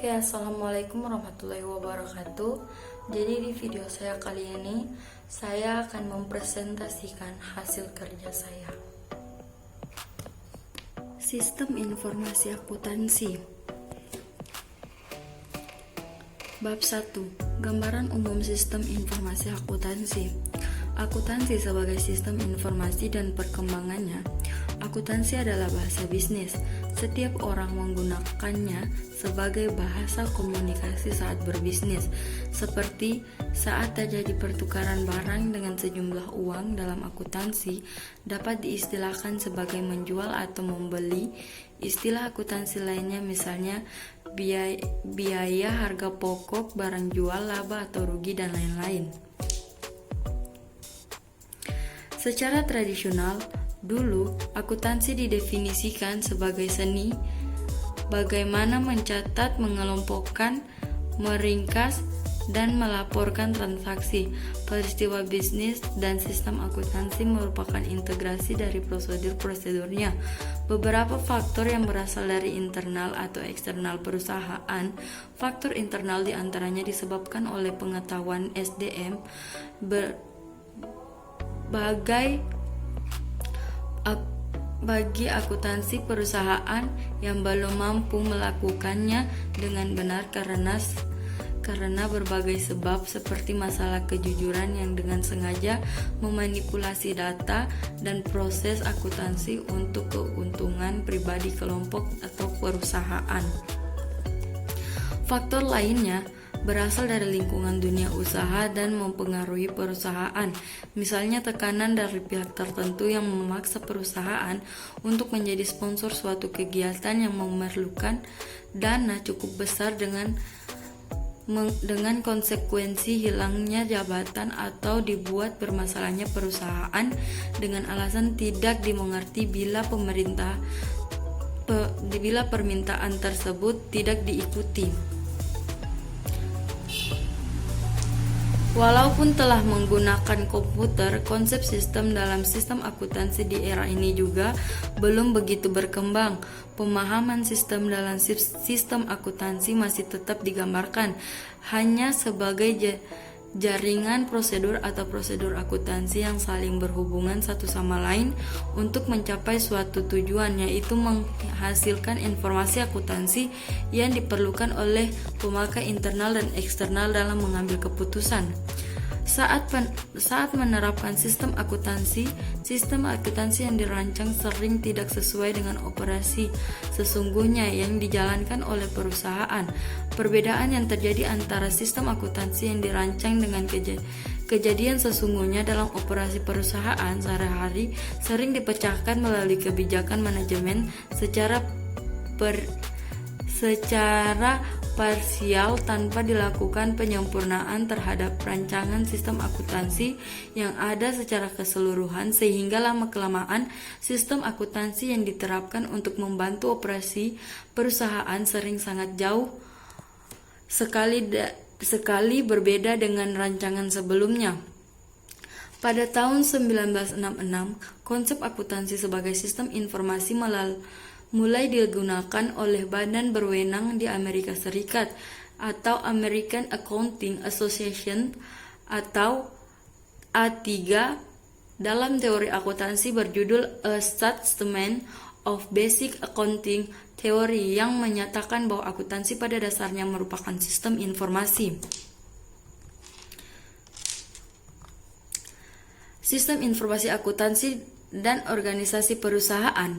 Oke, assalamualaikum warahmatullahi wabarakatuh. Jadi di video saya kali ini saya akan mempresentasikan hasil kerja saya. Sistem informasi akuntansi. Bab 1. Gambaran umum sistem informasi akuntansi. Akuntansi sebagai sistem informasi dan perkembangannya. Akuntansi adalah bahasa bisnis. Setiap orang menggunakannya sebagai bahasa komunikasi saat berbisnis, seperti saat terjadi pertukaran barang dengan sejumlah uang dalam akuntansi dapat diistilahkan sebagai menjual atau membeli. Istilah akuntansi lainnya misalnya biaya harga pokok, barang jual, laba atau rugi, dan lain-lain. Secara tradisional, dulu akuntansi didefinisikan sebagai seni bagaimana mencatat, mengelompokkan, meringkas, dan melaporkan transaksi, peristiwa bisnis, dan sistem akuntansi merupakan integrasi dari prosedur-prosedurnya. Beberapa faktor yang berasal dari internal atau eksternal perusahaan. Faktor internal diantaranya disebabkan oleh pengetahuan SDM bagi akuntansi perusahaan yang belum mampu melakukannya dengan benar karena berbagai sebab seperti masalah kejujuran yang dengan sengaja memanipulasi data dan proses akuntansi untuk keuntungan pribadi kelompok atau perusahaan. Faktor lainnya berasal dari lingkungan dunia usaha dan mempengaruhi perusahaan. Misalnya tekanan dari pihak tertentu yang memaksa perusahaan untuk menjadi sponsor suatu kegiatan yang memerlukan dana cukup besar dengan konsekuensi hilangnya jabatan atau dibuat bermasalahnya perusahaan dengan alasan tidak dimengerti bila permintaan tersebut tidak diikuti. Walaupun telah menggunakan komputer, konsep sistem dalam sistem akuntansi di era ini juga belum begitu berkembang. Pemahaman sistem dalam sistem akuntansi masih tetap digambarkan hanya sebagai jaringan prosedur atau prosedur akuntansi yang saling berhubungan satu sama lain untuk mencapai suatu tujuan, yaitu menghasilkan informasi akuntansi yang diperlukan oleh pemakai internal dan eksternal dalam mengambil keputusan. Saat menerapkan sistem akuntansi yang dirancang sering tidak sesuai dengan operasi sesungguhnya yang dijalankan oleh perusahaan. Perbedaan yang terjadi antara sistem akuntansi yang dirancang dengan kejadian sesungguhnya dalam operasi perusahaan sehari-hari sering dipecahkan melalui kebijakan manajemen secara parsial tanpa dilakukan penyempurnaan terhadap rancangan sistem akuntansi yang ada secara keseluruhan, sehingga lama-kelamaan sistem akuntansi yang diterapkan untuk membantu operasi perusahaan sering sangat jauh sekali berbeda dengan rancangan sebelumnya. Pada tahun 1966, konsep akuntansi sebagai sistem informasi mulai digunakan oleh badan berwenang di Amerika Serikat atau American Accounting Association atau A3 dalam teori akuntansi berjudul A Statement of Basic Accounting Theory yang menyatakan bahwa akuntansi pada dasarnya merupakan sistem informasi. Sistem informasi akuntansi dan organisasi perusahaan.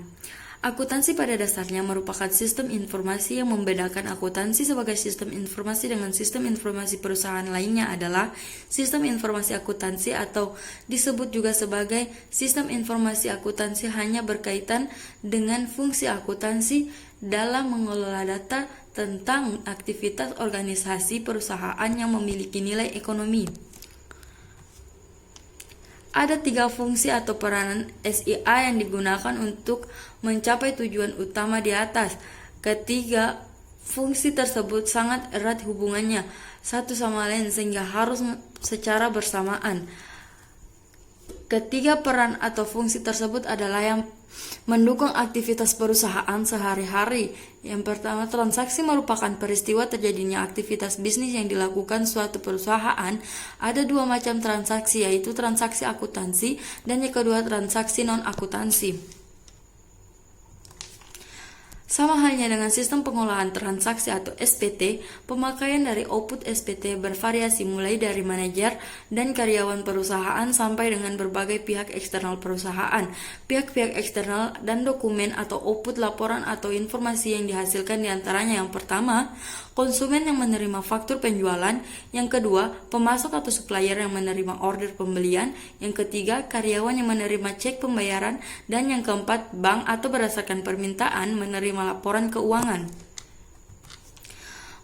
Akuntansi pada dasarnya merupakan sistem informasi. Yang membedakan akuntansi sebagai sistem informasi dengan sistem informasi perusahaan lainnya adalah sistem informasi akuntansi atau disebut juga sebagai sistem informasi akuntansi hanya berkaitan dengan fungsi akuntansi dalam mengelola data tentang aktivitas organisasi perusahaan yang memiliki nilai ekonomi. Ada 3 fungsi atau peranan SIA yang digunakan untuk mencapai tujuan utama di atas. Ketiga fungsi tersebut sangat erat hubungannya satu sama lain sehingga harus secara bersamaan. Ketiga peran atau fungsi tersebut adalah yang mendukung aktivitas perusahaan sehari-hari. Yang pertama, transaksi merupakan peristiwa terjadinya aktivitas bisnis yang dilakukan suatu perusahaan. Ada dua macam transaksi, yaitu transaksi akuntansi dan yang kedua transaksi non-akuntansi. Sama halnya dengan sistem pengolahan transaksi atau SPT, pemakaian dari output SPT bervariasi mulai dari manajer dan karyawan perusahaan sampai dengan berbagai pihak eksternal perusahaan. Pihak-pihak eksternal dan dokumen atau output laporan atau informasi yang dihasilkan diantaranya yang pertama, konsumen yang menerima faktur penjualan, yang kedua, pemasok atau supplier yang menerima order pembelian, yang ketiga, karyawan yang menerima cek pembayaran, dan yang keempat, bank atau berdasarkan permintaan menerima laporan keuangan.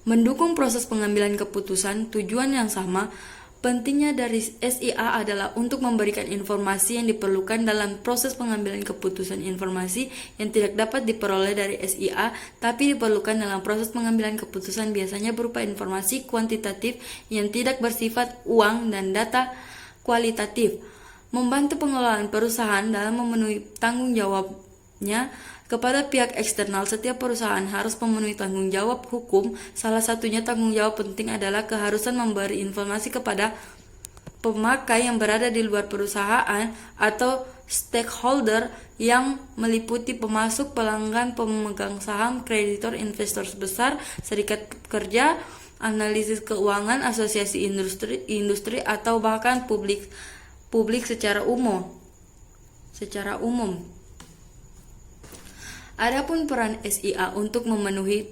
Mendukung proses pengambilan keputusan, tujuan yang sama. Pentingnya dari SIA adalah untuk memberikan informasi yang diperlukan dalam proses pengambilan keputusan. Informasi yang tidak dapat diperoleh dari SIA tapi diperlukan dalam proses pengambilan keputusan biasanya berupa informasi kuantitatif yang tidak bersifat uang dan data kualitatif. Membantu pengelolaan perusahaan dalam memenuhi tanggung jawabnya kepada pihak eksternal. Setiap perusahaan harus memenuhi tanggung jawab hukum. Salah satunya tanggung jawab penting adalah keharusan memberi informasi kepada pemakai yang berada di luar perusahaan atau stakeholder yang meliputi pemasok, pelanggan, pemegang saham, kreditor, investor besar, serikat pekerja, analisis keuangan, asosiasi industri atau bahkan publik secara umum. Adapun peran SIA untuk memenuhi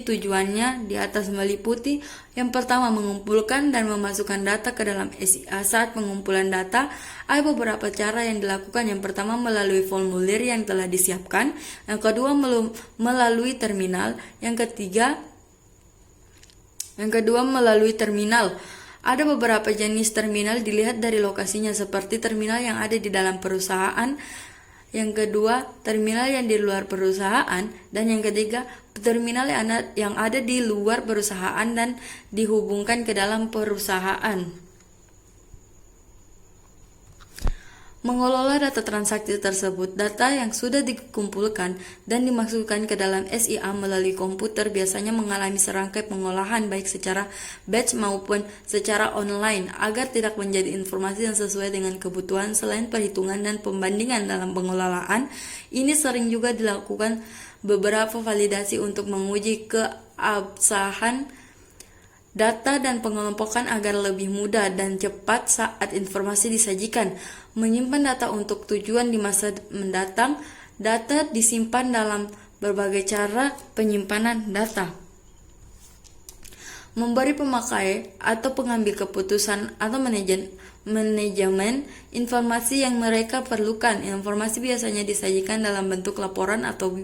tujuannya di atas meliputi yang pertama, mengumpulkan dan memasukkan data ke dalam SIA. Saat pengumpulan data, ada beberapa cara yang dilakukan. Yang pertama, melalui formulir yang telah disiapkan. Yang kedua, melalui terminal. Yang kedua, melalui terminal. Ada beberapa jenis terminal dilihat dari lokasinya, seperti terminal yang ada di dalam perusahaan. Yang kedua, terminal yang di luar perusahaan. Dan yang ketiga, terminal yang ada di luar perusahaan dan dihubungkan ke dalam perusahaan. Mengelola data transaksi tersebut. Data yang sudah dikumpulkan dan dimasukkan ke dalam SIA melalui komputer biasanya mengalami serangkai pengolahan baik secara batch maupun secara online agar tidak menjadi informasi yang sesuai dengan kebutuhan. Selain perhitungan dan pembandingan dalam pengelolaan, ini sering juga dilakukan beberapa validasi untuk menguji keabsahan data dan pengelompokan agar lebih mudah dan cepat saat informasi disajikan. Menyimpan data untuk tujuan di masa mendatang. Data disimpan dalam berbagai cara penyimpanan data. Memberi pemakai atau pengambil keputusan atau manajemen informasi yang mereka perlukan. Informasi biasanya disajikan dalam bentuk laporan atau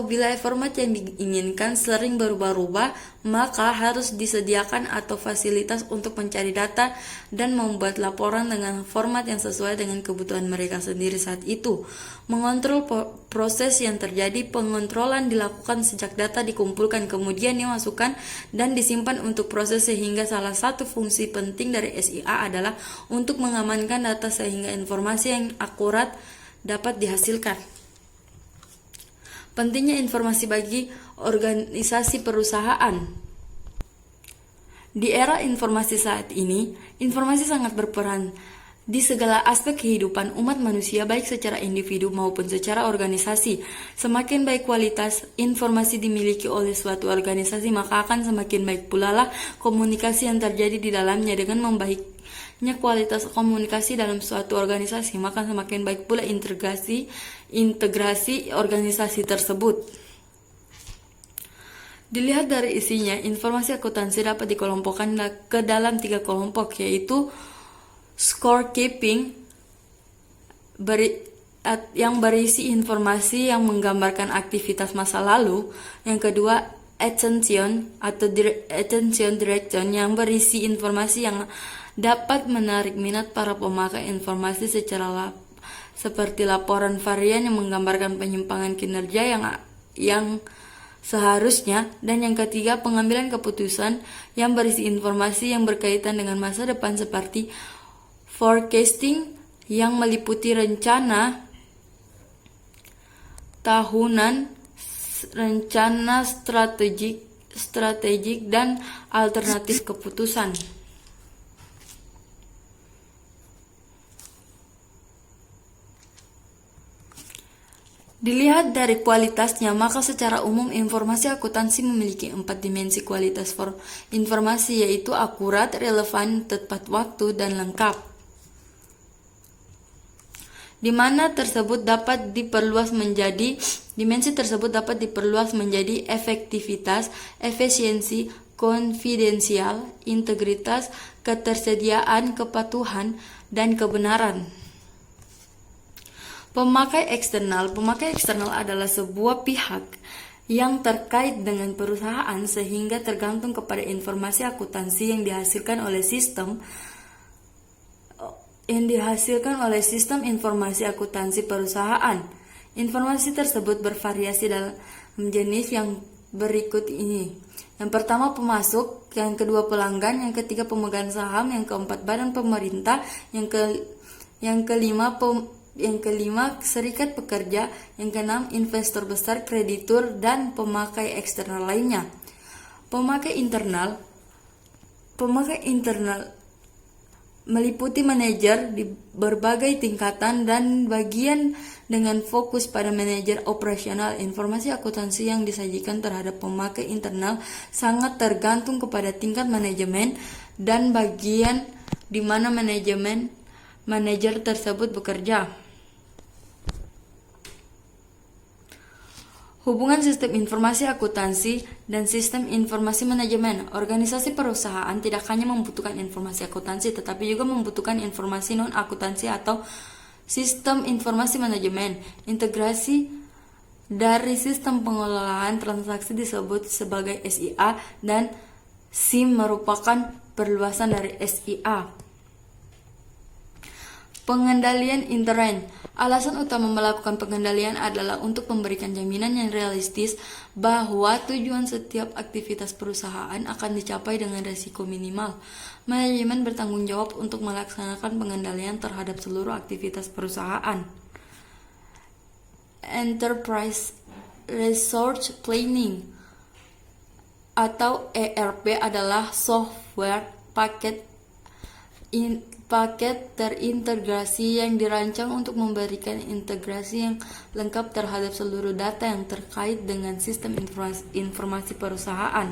bila format yang diinginkan sering berubah-ubah, maka harus disediakan atau fasilitas untuk mencari data dan membuat laporan dengan format yang sesuai dengan kebutuhan mereka sendiri saat itu. Mengontrol proses yang terjadi. Pengontrolan dilakukan sejak data dikumpulkan, kemudian dimasukkan dan disimpan untuk proses, sehingga salah satu fungsi penting dari SIA adalah untuk mengamankan data sehingga informasi yang akurat dapat dihasilkan. Pentingnya informasi bagi organisasi perusahaan. Di era informasi saat ini, informasi sangat berperan di segala aspek kehidupan umat manusia, baik secara individu maupun secara organisasi. Semakin baik kualitas informasi dimiliki oleh suatu organisasi, maka akan semakin baik pula lah komunikasi yang terjadi di dalamnya. Dengan membaiknya kualitas komunikasi dalam suatu organisasi, maka semakin baik pula integrasi organisasi tersebut. Dilihat dari isinya, informasi akuntansi dapat dikelompokkan ke dalam 3 kelompok, yaitu scorekeeping yang berisi informasi yang menggambarkan aktivitas masa lalu. Yang kedua, attention direction yang berisi informasi yang dapat menarik minat para pemakai informasi seperti laporan varian yang menggambarkan penyimpangan kinerja yang seharusnya. Dan yang ketiga, pengambilan keputusan yang berisi informasi yang berkaitan dengan masa depan seperti Forecasting yang meliputi rencana tahunan, rencana strategik dan alternatif keputusan. Dilihat dari kualitasnya, maka secara umum informasi akuntansi memiliki 4 dimensi kualitas informasi, yaitu akurat, relevan, tepat waktu, dan lengkap. Dimensi tersebut dapat diperluas menjadi efektivitas, efisiensi, konfidensial, integritas, ketersediaan, kepatuhan, dan kebenaran. Pemakai eksternal adalah sebuah pihak yang terkait dengan perusahaan sehingga tergantung kepada informasi akuntansi yang dihasilkan oleh sistem informasi akuntansi perusahaan. Informasi tersebut bervariasi dalam jenis yang berikut ini. Yang pertama pemasok, yang kedua pelanggan, yang ketiga pemegang saham, yang keempat badan pemerintah, yang kelima serikat pekerja, yang keenam investor besar, kreditur, dan pemakai eksternal lainnya. Pemakai internal meliputi manajer di berbagai tingkatan dan bagian dengan fokus pada manajer operasional. Informasi akuntansi yang disajikan terhadap pemakai internal sangat tergantung kepada tingkat manajemen dan bagian di mana manajer tersebut bekerja. Hubungan sistem informasi akuntansi dan sistem informasi manajemen. Organisasi perusahaan tidak hanya membutuhkan informasi akuntansi, tetapi juga membutuhkan informasi non-akuntansi atau sistem informasi manajemen. Integrasi dari sistem pengelolaan transaksi disebut sebagai SIA, dan SIM merupakan perluasan dari SIA. Pengendalian intern. Alasan utama melakukan pengendalian adalah untuk memberikan jaminan yang realistis bahwa tujuan setiap aktivitas perusahaan akan dicapai dengan risiko minimal. Manajemen bertanggung jawab untuk melaksanakan pengendalian terhadap seluruh aktivitas perusahaan. Enterprise Resource Planning atau ERP adalah software paket terintegrasi yang dirancang untuk memberikan integrasi yang lengkap terhadap seluruh data yang terkait dengan sistem informasi perusahaan.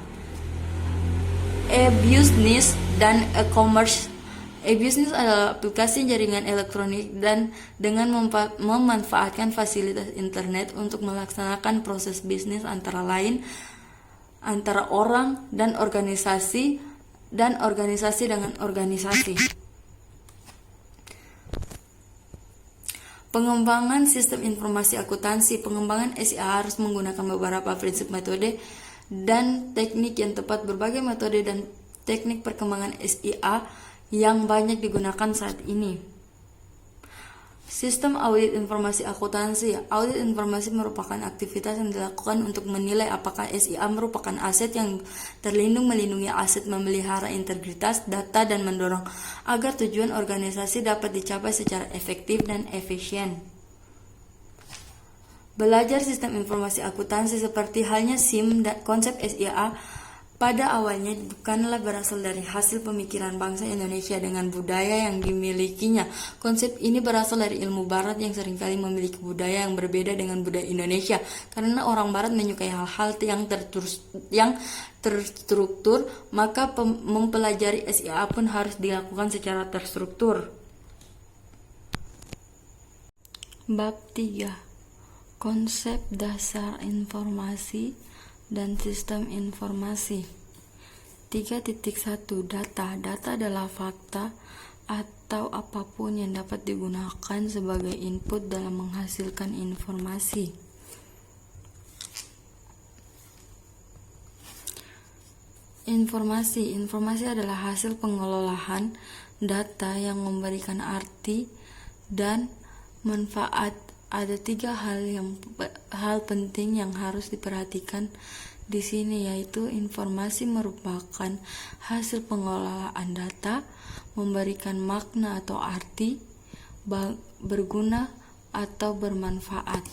E-business dan e-commerce. E-business adalah aplikasi jaringan elektronik dan dengan memanfaatkan fasilitas internet untuk melaksanakan proses bisnis antara orang dan organisasi dengan organisasi. Pengembangan sistem informasi akuntansi. Pengembangan SIA harus menggunakan beberapa prinsip, metode, dan teknik yang tepat. Berbagai metode dan teknik perkembangan SIA yang banyak digunakan saat ini. Sistem audit informasi akuntansi. Audit informasi merupakan aktivitas yang dilakukan untuk menilai apakah SIA merupakan aset yang terlindung, melindungi aset, memelihara integritas data, dan mendorong agar tujuan organisasi dapat dicapai secara efektif dan efisien. Belajar sistem informasi akuntansi seperti halnya SIM dan konsep SIA pada awalnya bukanlah berasal dari hasil pemikiran bangsa Indonesia dengan budaya yang dimilikinya. Konsep ini berasal dari ilmu barat yang seringkali memiliki budaya yang berbeda dengan budaya Indonesia, karena orang barat menyukai hal-hal yang terstruktur, maka mempelajari SIA pun harus dilakukan secara terstruktur. Bab 3. Konsep dasar informasi dan sistem informasi. 3.1 Data. Data adalah fakta atau apapun yang dapat digunakan sebagai input dalam menghasilkan informasi. Informasi adalah hasil pengelolaan data yang memberikan arti dan manfaat ada 3 hal penting yang harus diperhatikan di sini, yaitu informasi merupakan hasil pengelolaan data, memberikan makna atau arti, berguna atau bermanfaat.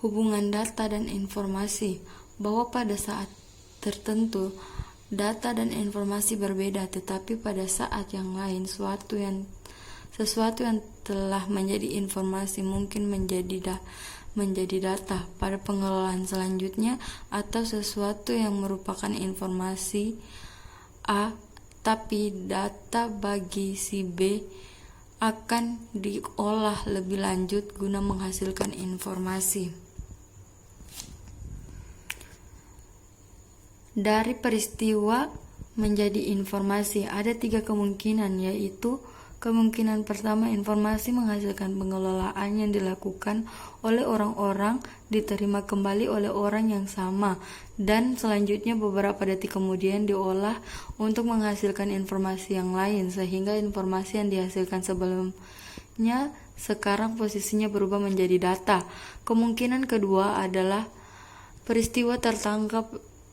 Hubungan data dan informasi, bahwa pada saat tertentu data dan informasi berbeda, tetapi pada saat yang lain sesuatu yang telah menjadi informasi mungkin menjadi data pada pengelolaan selanjutnya, atau sesuatu yang merupakan informasi A tapi data bagi si B akan diolah lebih lanjut guna menghasilkan informasi. Dari peristiwa menjadi informasi ada 3 kemungkinan, yaitu kemungkinan pertama, informasi menghasilkan pengelolaan yang dilakukan oleh orang-orang diterima kembali oleh orang yang sama, dan selanjutnya beberapa detik kemudian diolah untuk menghasilkan informasi yang lain, sehingga informasi yang dihasilkan sebelumnya sekarang posisinya berubah menjadi data. Kemungkinan kedua adalah peristiwa tertangkap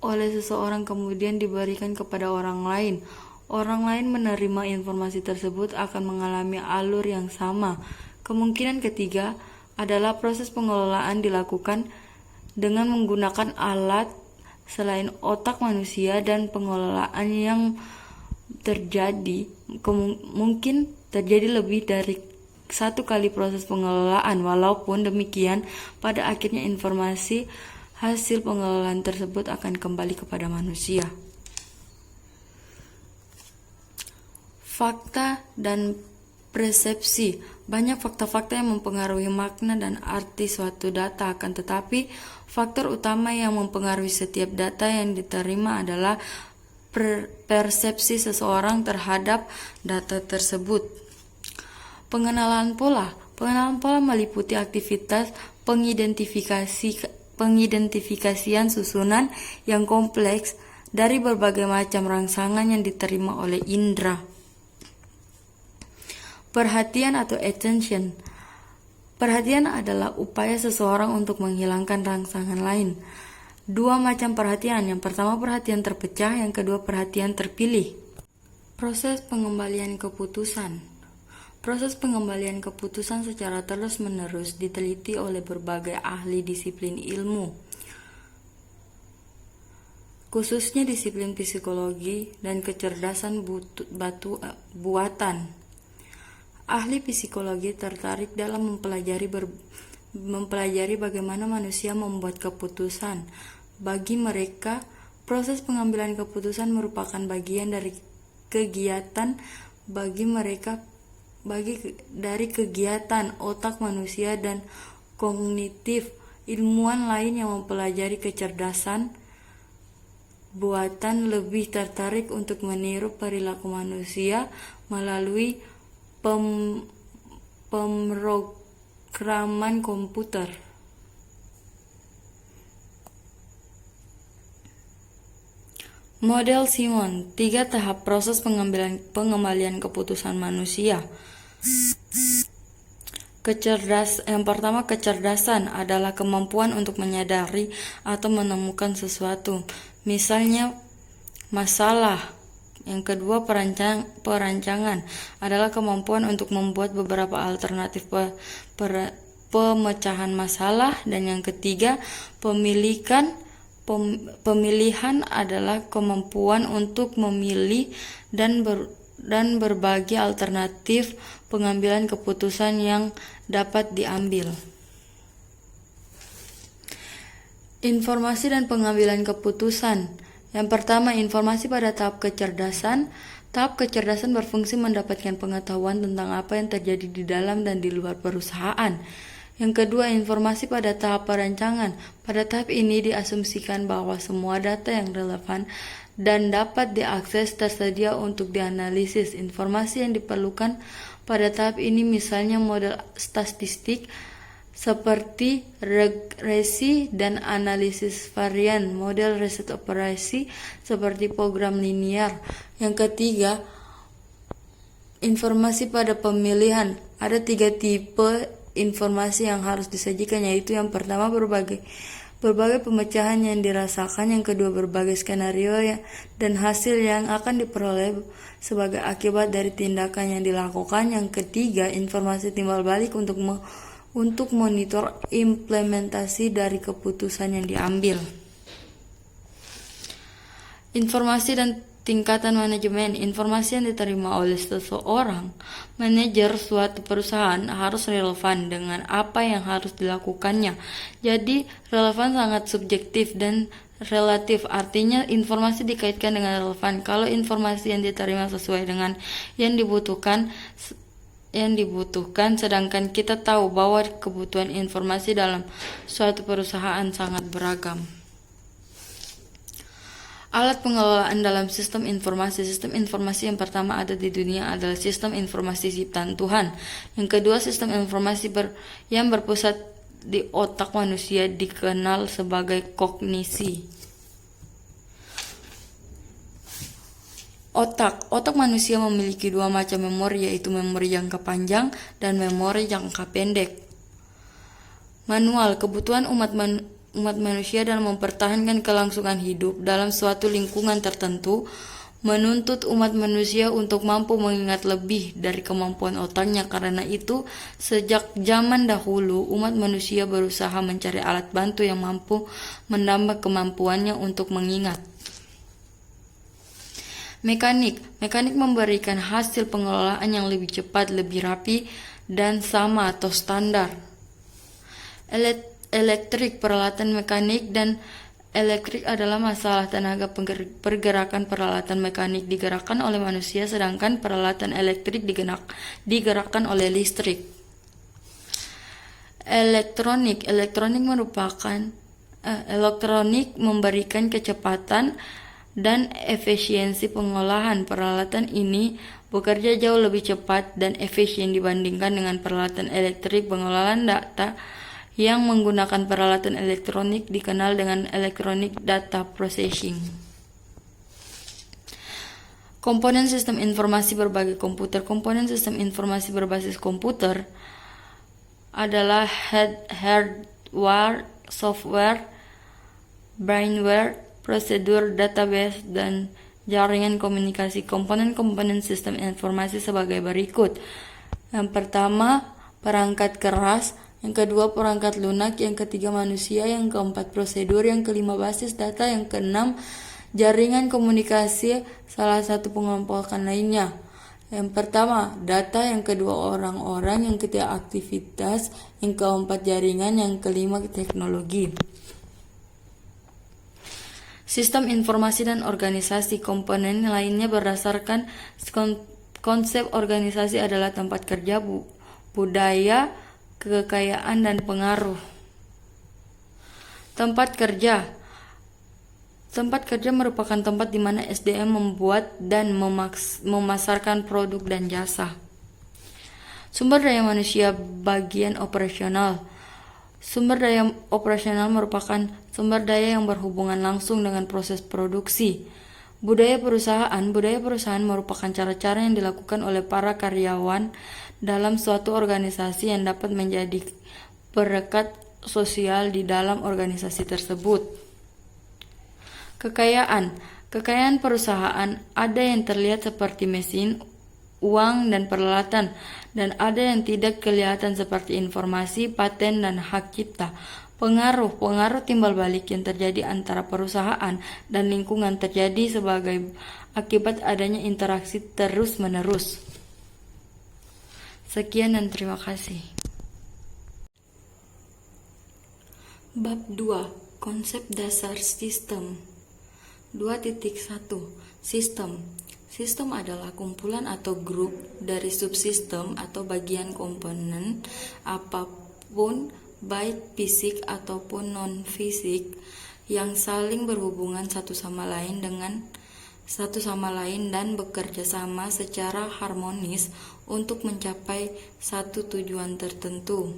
oleh seseorang kemudian diberikan kepada orang lain. Orang lain menerima informasi tersebut akan mengalami alur yang sama. Kemungkinan ketiga adalah proses pengelolaan dilakukan dengan menggunakan alat selain otak manusia, dan pengelolaan yang terjadi mungkin terjadi lebih dari 1 kali proses pengelolaan. Walaupun demikian, pada akhirnya informasi hasil pengelolaan tersebut akan kembali kepada manusia. Fakta dan persepsi. Banyak fakta-fakta yang mempengaruhi makna dan arti suatu data, akan tetapi faktor utama yang mempengaruhi setiap data yang diterima adalah persepsi seseorang terhadap data tersebut. Pengenalan pola meliputi aktivitas pengidentifikasian susunan yang kompleks dari berbagai macam rangsangan yang diterima oleh indera. Perhatian atau attention. Perhatian adalah upaya seseorang untuk menghilangkan rangsangan lain. 2 macam perhatian. Yang pertama perhatian terpecah, yang kedua perhatian terpilih. Proses pengembalian keputusan. Proses pengembalian keputusan secara terus-menerus diteliti oleh berbagai ahli disiplin ilmu, khususnya disiplin psikologi dan kecerdasan buatan. Ahli psikologi tertarik dalam mempelajari bagaimana manusia membuat keputusan. Bagi mereka, proses pengambilan keputusan merupakan bagian dari kegiatan otak manusia dan kognitif. Ilmuwan lain yang mempelajari kecerdasan buatan lebih tertarik untuk meniru perilaku manusia melalui pemrograman komputer. Model Simon, 3 tahap proses pengembalian keputusan manusia. Yang pertama, kecerdasan adalah kemampuan untuk menyadari atau menemukan sesuatu, misalnya masalah. Yang kedua, perancangan adalah kemampuan untuk membuat beberapa alternatif pemecahan masalah. Dan yang ketiga, pemilihan adalah kemampuan untuk memilih dan berbagi alternatif pengambilan keputusan yang dapat diambil. Informasi dan pengambilan keputusan. Yang pertama, informasi pada tahap kecerdasan. Tahap kecerdasan berfungsi mendapatkan pengetahuan tentang apa yang terjadi di dalam dan di luar perusahaan. Yang kedua, informasi pada tahap perancangan. Pada tahap ini diasumsikan bahwa semua data yang relevan dan dapat diakses tersedia untuk dianalisis. Informasi yang diperlukan pada tahap ini misalnya model statistik seperti regresi dan analisis varian, model riset operasi seperti program linear. Yang ketiga, informasi pada pemilihan. Ada 3 tipe informasi yang harus disajikan, yaitu yang pertama berbagai pemecahan yang dirasakan, yang kedua berbagai skenario dan hasil yang akan diperoleh sebagai akibat dari tindakan yang dilakukan, yang ketiga informasi timbal balik untuk monitor implementasi dari keputusan yang diambil. Informasi dan tingkatan manajemen. Informasi yang diterima oleh seseorang manajer suatu perusahaan harus relevan dengan apa yang harus dilakukannya. Jadi relevan sangat subjektif dan relatif, artinya informasi dikaitkan dengan relevan. Kalau informasi yang diterima sesuai dengan yang dibutuhkan, sedangkan kita tahu bahwa kebutuhan informasi dalam suatu perusahaan sangat beragam. Alat pengelolaan dalam sistem informasi. Sistem informasi yang pertama ada di dunia adalah sistem informasi ciptaan Tuhan. Yang kedua, sistem informasi yang berpusat di otak manusia dikenal sebagai kognisi. Otak manusia memiliki 2 macam memori, yaitu memori jangka panjang dan memori jangka pendek. Manual. Kebutuhan umat manusia dalam mempertahankan kelangsungan hidup dalam suatu lingkungan tertentu menuntut umat manusia untuk mampu mengingat lebih dari kemampuan otaknya. Karena itu, sejak zaman dahulu umat manusia berusaha mencari alat bantu yang mampu menambah kemampuannya untuk mengingat. Mekanik memberikan hasil pengelolaan yang lebih cepat, lebih rapi, dan sama atau standar. Elektrik, peralatan mekanik dan elektrik adalah masalah tenaga pergerakan. Peralatan mekanik digerakkan oleh manusia, sedangkan peralatan elektrik digerakkan oleh listrik. Elektronik memberikan kecepatan dan efisiensi pengolahan. Peralatan ini bekerja jauh lebih cepat dan efisien dibandingkan dengan peralatan elektrik. Pengolahan data yang menggunakan peralatan elektronik dikenal dengan electronic data processing. Komponen sistem informasi berbagai komputer. Komponen sistem informasi berbasis komputer adalah hardware, software, brainware, prosedur, database, dan jaringan komunikasi. Komponen sistem informasi sebagai berikut. Yang pertama, perangkat keras. Yang kedua, perangkat lunak. Yang ketiga, manusia. Yang keempat, prosedur. Yang kelima, basis data. Yang keenam, jaringan komunikasi, salah satu pengelompokan lainnya. Yang pertama, data. Yang kedua, orang-orang. Yang ketiga, aktivitas. Yang keempat, jaringan. Yang kelima, teknologi. Sistem informasi dan organisasi. Komponen lainnya berdasarkan konsep organisasi adalah tempat kerja, budaya, kekayaan, dan pengaruh. Tempat kerja merupakan tempat di mana SDM membuat dan memasarkan produk dan jasa. Sumber daya manusia bagian operasional. Sumber daya operasional merupakan sumber daya yang berhubungan langsung dengan proses produksi. Budaya perusahaan merupakan cara-cara yang dilakukan oleh para karyawan dalam suatu organisasi yang dapat menjadi perekat sosial di dalam organisasi tersebut. Kekayaan perusahaan ada yang terlihat seperti mesin, uang, dan peralatan, dan ada yang tidak kelihatan seperti informasi, paten, dan hak cipta. Pengaruh timbal balik yang terjadi antara perusahaan dan lingkungan terjadi sebagai akibat adanya interaksi terus-menerus. Sekian dan terima kasih. Bab 2. Konsep dasar sistem. 2.1. Sistem. Sistem adalah kumpulan atau grup dari subsistem atau bagian komponen apapun, baik fisik ataupun non-fisik, yang saling berhubungan satu sama lain dan bekerja sama secara harmonis untuk mencapai satu tujuan tertentu.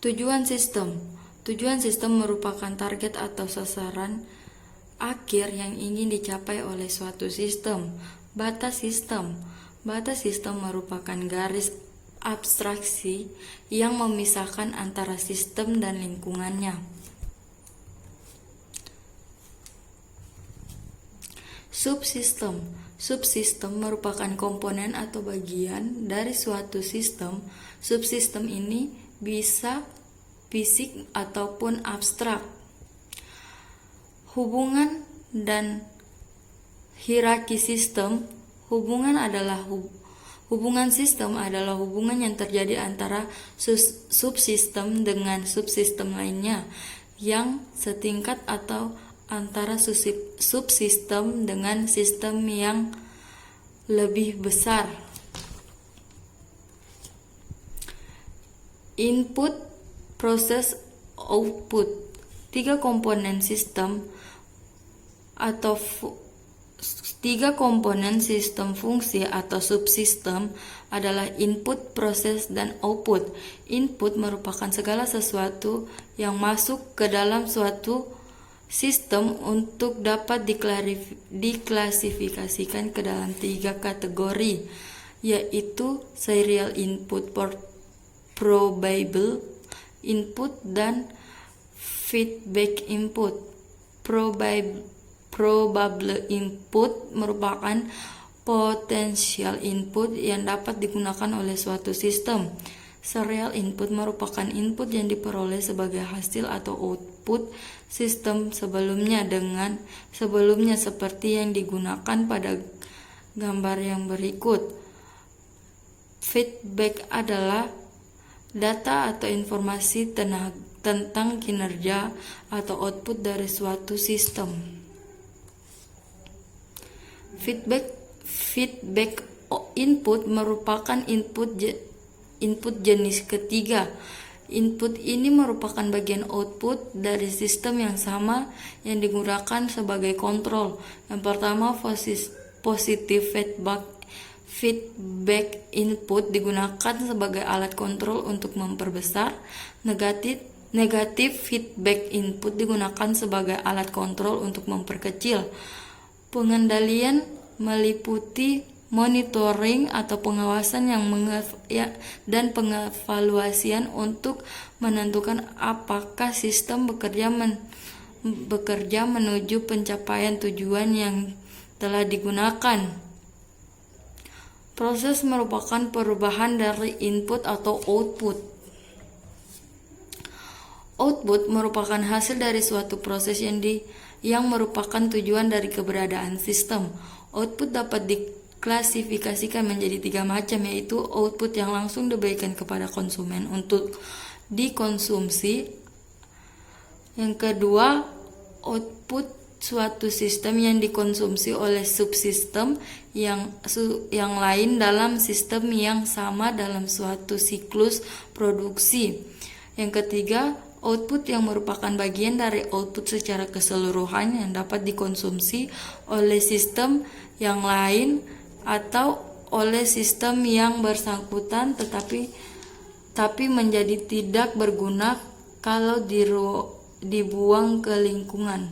Tujuan sistem merupakan target atau sasaran akhir yang ingin dicapai oleh suatu sistem. Batas Batas sistem merupakan garis abstraksi yang memisahkan antara sistem dan lingkungannya. Subsistem. Subsistem merupakan komponen atau bagian dari suatu sistem. Subsistem ini bisa fisik ataupun abstrak. Hubungan dan hierarki sistem. Hubungan sistem adalah hubungan yang terjadi antara subsistem dengan subsistem lainnya yang setingkat atau antara subsistem dengan sistem yang lebih besar. Input, proses, output. Tiga komponen sistem fungsi atau subsistem adalah input, proses, dan output. Input merupakan segala sesuatu yang masuk ke dalam suatu sistem untuk dapat diklasifikasikan ke dalam tiga kategori, yaitu serial input, probable input, dan feedback input. Probable input merupakan potensial input yang dapat digunakan oleh suatu sistem. Serial input merupakan input yang diperoleh sebagai hasil atau output sistem sebelumnya seperti yang digunakan pada gambar yang berikut. Feedback adalah data atau informasi tentang kinerja atau output dari suatu sistem. Feedback input merupakan input jenis ketiga. Input ini merupakan bagian output dari sistem yang sama yang digunakan sebagai kontrol. Yang pertama, positive feedback input digunakan sebagai alat kontrol untuk memperbesar. Negatif feedback input digunakan sebagai alat kontrol untuk memperkecil. Pengendalian meliputi monitoring atau pengawasan dan pengevaluasian untuk menentukan apakah sistem bekerja menuju pencapaian tujuan yang telah digunakan. Proses merupakan perubahan dari input atau output. Output merupakan hasil dari suatu proses yang merupakan tujuan dari keberadaan sistem. Output dapat diklasifikasikan menjadi tiga macam, yaitu output yang langsung diberikan kepada konsumen untuk dikonsumsi. Yang kedua, output suatu sistem yang dikonsumsi oleh subsistem yang lain dalam sistem yang sama dalam suatu siklus produksi. Yang ketiga, output yang merupakan bagian dari output secara keseluruhan yang dapat dikonsumsi oleh sistem yang lain atau oleh sistem yang bersangkutan tetapi menjadi tidak berguna kalau dibuang ke lingkungan.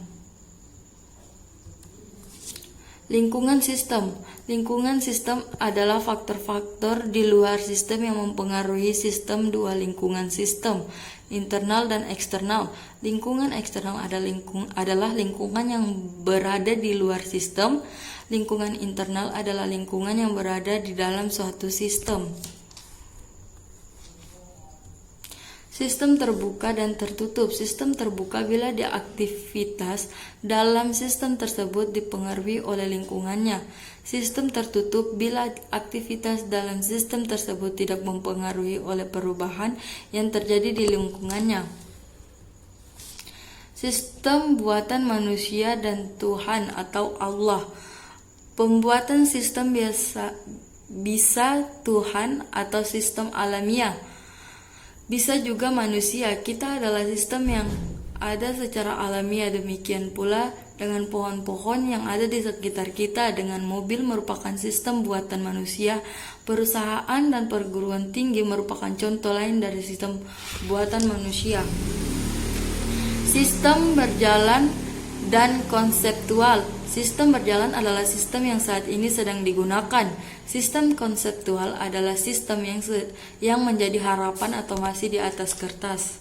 Lingkungan sistem. Lingkungan sistem adalah faktor-faktor di luar sistem yang mempengaruhi sistem. Dua lingkungan sistem, internal dan eksternal. Lingkungan eksternal adalah lingkungan yang berada di luar sistem. Lingkungan internal adalah lingkungan yang berada di dalam suatu sistem. Sistem terbuka dan tertutup. Sistem terbuka bila aktivitas dalam sistem tersebut dipengaruhi oleh lingkungannya. Sistem tertutup bila aktivitas dalam sistem tersebut tidak mempengaruhi oleh perubahan yang terjadi di lingkungannya. Sistem buatan manusia dan Tuhan atau Allah. Pembuatan sistem bisa Tuhan atau sistem alamiah. Bisa juga manusia. Kita adalah sistem yang ada secara alamiah. Demikian pula dengan pohon-pohon yang ada di sekitar kita. Dengan mobil merupakan sistem buatan manusia. Perusahaan dan perguruan tinggi merupakan contoh lain dari sistem buatan manusia. Sistem berjalan dan konseptual. Sistem berjalan adalah sistem yang saat ini sedang digunakan. Sistem konseptual adalah sistem yang menjadi harapan atau masih di atas kertas.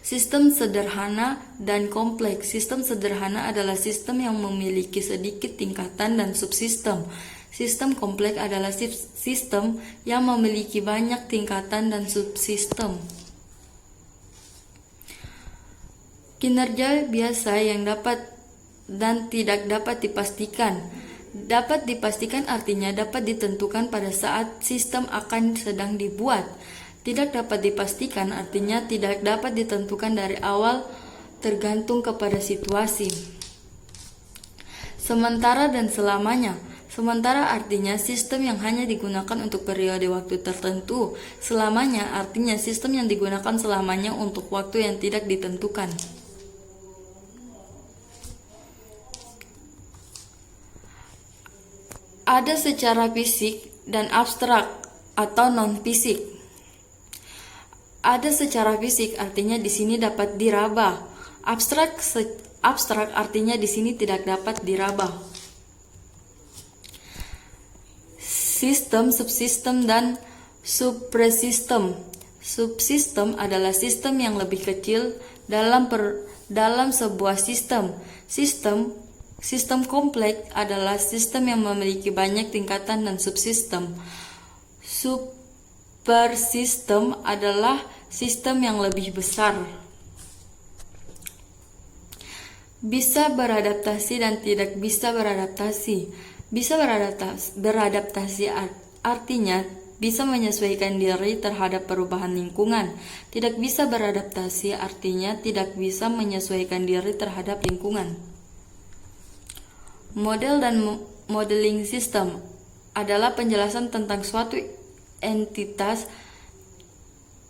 Sistem sederhana dan kompleks. Sistem sederhana adalah sistem yang memiliki sedikit tingkatan dan subsistem. Sistem kompleks adalah sistem yang memiliki banyak tingkatan dan subsistem. Kinerja biasa yang dapat dan tidak dapat dipastikan. Dapat dipastikan artinya dapat ditentukan pada saat sistem akan sedang dibuat. Tidak dapat dipastikan artinya tidak dapat ditentukan dari awal, tergantung kepada situasi. Sementara dan selamanya. Sementara artinya sistem yang hanya digunakan untuk periode waktu tertentu. Selamanya artinya sistem yang digunakan selamanya untuk waktu yang tidak ditentukan. Ada secara fisik dan abstrak atau non-fisik. Ada secara fisik artinya di sini dapat diraba. Abstrak artinya di sini tidak dapat diraba. Sistem, subsistem, dan suprasistem. Subsistem adalah sistem yang lebih kecil dalam sebuah sistem. Sistem kompleks adalah sistem yang memiliki banyak tingkatan dan subsistem. Supersistem adalah sistem yang lebih besar. Bisa beradaptasi dan tidak bisa beradaptasi. Bisa beradaptasi artinya bisa menyesuaikan diri terhadap perubahan lingkungan. Tidak bisa beradaptasi artinya tidak bisa menyesuaikan diri terhadap lingkungan. Model dan modeling system adalah penjelasan tentang suatu entitas,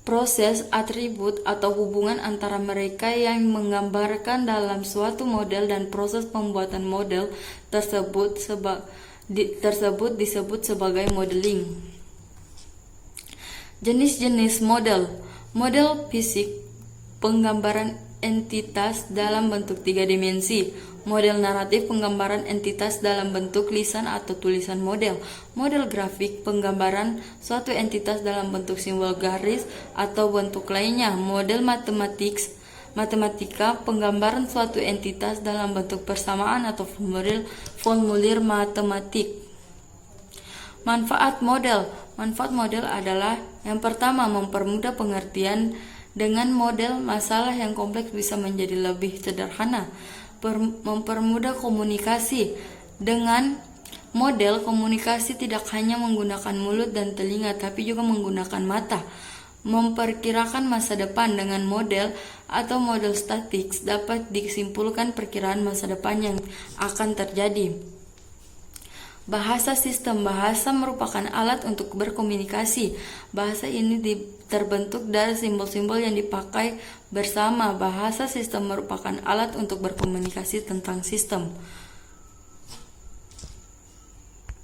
proses, atribut, atau hubungan antara mereka yang menggambarkan dalam suatu model, dan proses pembuatan model tersebut disebut sebagai modeling. Jenis-jenis model. Model fisik, penggambaran entitas dalam bentuk 3 dimensi. Model naratif, penggambaran entitas dalam bentuk lisan atau tulisan model. Model grafik, penggambaran suatu entitas dalam bentuk simbol garis atau bentuk lainnya. Model matematika, penggambaran suatu entitas dalam bentuk persamaan atau formulir matematik. Manfaat model. Manfaat model adalah yang pertama, mempermudah pengertian. Dengan model, masalah yang kompleks bisa menjadi lebih sederhana. Mempermudah komunikasi. Dengan model, komunikasi tidak hanya menggunakan mulut dan telinga, tapi juga menggunakan mata. Memperkirakan masa depan. Dengan model atau model statik dapat disimpulkan perkiraan masa depan yang akan terjadi. Bahasa sistem. Bahasa merupakan alat untuk berkomunikasi. Bahasa ini terbentuk dari simbol-simbol yang dipakai bersama. Bahasa sistem merupakan alat untuk berkomunikasi tentang sistem.